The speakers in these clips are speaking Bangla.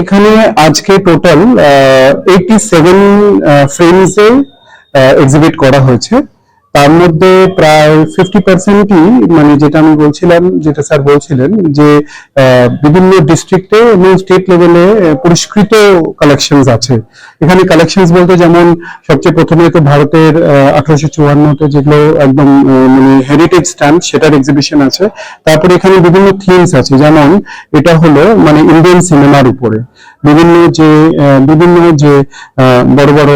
এখানে আজকে টোটাল 87 ফ্রেমসে এক্সিবিট করা হয়েছে। তার মধ্যে প্রায় 50%ই মানে যেটা আমি বলছিলাম, যেটা স্যার বলছিলেন যে বিভিন্ন ডিস্ট্রিক্টে এবং স্টেট লেভেলে পুরস্কৃত কালেকশনস আছে। এখানে কালেকশনস বলতে যেমন সবচেয়ে প্রথমে তো ভারতের 1854-তে যেগুলো একদম মানে হেরিটেজ স্ট্যাম্প, সেটার এক্সিবিশন আছে। তারপরে এখানে বিভিন্ন থিমস আছে, যেমন এটা হলো মানে ইন্ডিয়ান সিনেমার উপরে বিভিন্ন যে বড় বড়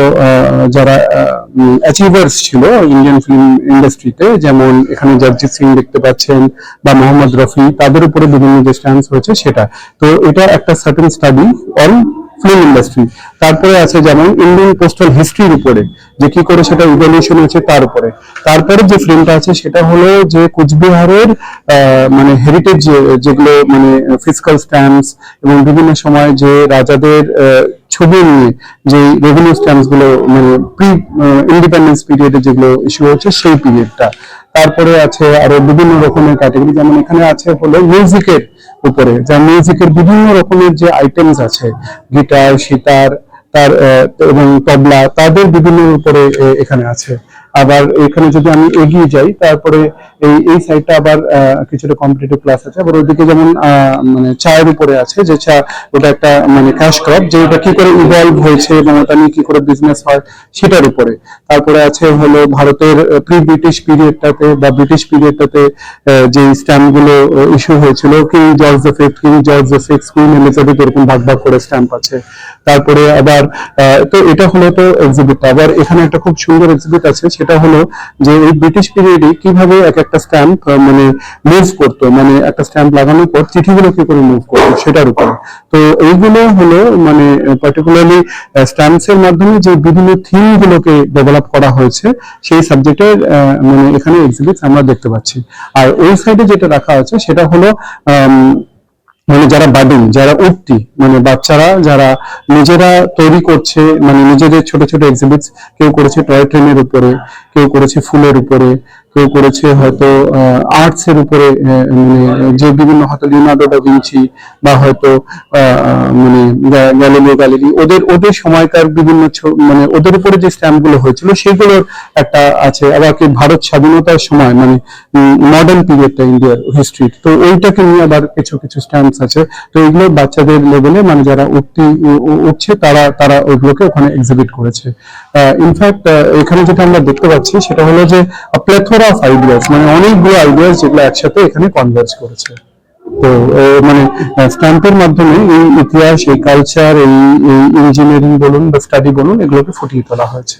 যারা অ্যাচিভার্স ছিল ইন্ডিয়ান ফিল্ম ইন্ডাস্ট্রিতে, যেমন এখানে জগজিৎ সিং দেখতে পাচ্ছেন বা মোহাম্মদ রফি, তাদের উপরে বিভিন্ন যে স্ট্যাম্পস হয়েছে সেটা। তো এটা একটা certain study on film industry. তারপরে আছে যেমন ইন্ডিয়ান পোস্টাল হিস্ট্রির উপরে, যে কি করে সেটা ইভলিউশন হয়েছে তার উপরে। তারপরে যে ফিল্মটা আছে সেটা হলো যে কোচবিহারের মানে হেরিটেজ যেগুলো মানে ফিজিক্যাল স্ট্যাম্পস এবং বিভিন্ন সময় যে রাজাদের ছবি নিয়ে যে রেভিনিউ স্ট্যাম্পস গুলো মানে প্রি ইন্ডিপেন্ডেন্স পিরিয়ডে যেগুলো ইস্যু হয়েছে সেই পিরিয়ডটা। তারপরে আছে আরো বিভিন্ন রকমের ক্যাটাগরি, যেমন এখানে আছে হলো মিউজিকের উপরে, যা মিউজিকের বিভিন্ন রকমের যে আইটেমস আছে, গিটার, সিতার, তার এবং তবলা, তাদের বিভিন্ন উপরে এখানে আছে। আবার এখানে যদি আমি এগিয়ে যাই, তারপরে এই সাইডটা আবার কিছুটা কম্পিটিটিভ ক্লাস আছে। আবার ওইদিকে যেমন মানে চায়ের উপরে আছে, যে চা ওটা একটা মানে ক্যাশ ক্রপ, যে ওটা কি করে ইভলভ হয়েছে এবং ওটা নিয়ে কি করে বিজনেস হয় সেটার উপরে। তারপরে আছে হলো ভারতের প্রি ব্রিটিশ পিরিয়ডটাতে বা ব্রিটিশ পিরিয়ডটাতে যে স্ট্যাম্প গুলো ইস্যু হয়েছিল, king George the fifth, king George the six, queen Elizabeth, এরকম ভাগ ভাগ করে স্ট্যাম্প আছে। তারপরে আবার তো এটা হলো তো এক্সিবিটটা। আবার এখানে একটা খুব সুন্দর এক্সিবিট আছে, সেটা হলো যে এই ব্রিটিশ পিরিয়ডে কিভাবে এক একটা স্ট্যাম্প মানে মুভ করতো, মানে একটা স্ট্যাম্প লাগানোর পর চিঠিগুলো কি করে মুভ করতো সেটার উপরে। তো এইগুলো হলো মানে পার্টিকুলারলি স্ট্যাম্পস এর মাধ্যমে যে বিভিন্ন থিম গুলোকে ডেভেলপ করা হয়েছে সেই সাবজেক্টের মানে এখানে এক্সিবিটস আমরা দেখতে পাচ্ছি। আর ওই সাইডে যেটা রাখা আছে সেটা হলো মানে যারা বাডিং, যারা উঠতি, মানে বাচ্চারা যারা নিজেরা তৈরি করছে, মানে নিজেদের ছোট ছোট এক্সিবিটস, কেউ করেছে টয় ট্রেনের উপরে, কেউ করেছে ফুলের উপরে, কেউ করেছে হয়তো আর্টস এর উপরে, মানে যে বিভিন্ন হয়তো লিওনার্দো দা ভিঞ্চি বা হয়তো মানে গ্যালিলিও গ্যালিলি, ওদের ওদের সময়কার বিভিন্ন মানে ওদের উপরে যে স্ট্যাম্প গুলো হয়েছিল সেগুলোর একটা আছে। আবার কি ভারত স্বাধীনতার সময় মানে মডার্ন পিরিয়ডটা ইন্ডিয়ার হিস্ট্রি, তো ওইটাকে নিয়ে আবার কিছু কিছু স্ট্যাম্পস আছে। তো এগুলো বাচ্চাদের লেভেলে মানে যারা উঠছে তারা তারা ওইগুলোকে ওখানে এক্সিবিট করেছে। ইনফ্যাক্ট এখানে যেটা আমরা দেখতে পাচ্ছি সেটা হলো যে প্লেথোরা অফ আইডিয়াস, মানে অনেকগুলো আইডিয়াস যেগুলো একসাথে এখানে কনভার্জ করেছে। তো মানে স্ট্যাম্পের মাধ্যমে এই ইতিহাস, এই কালচার, এই ইঞ্জিনিয়ারিং বলুন বা স্টাডি বলুন, এগুলোকে ফুটিয়ে তোলা হয়েছে।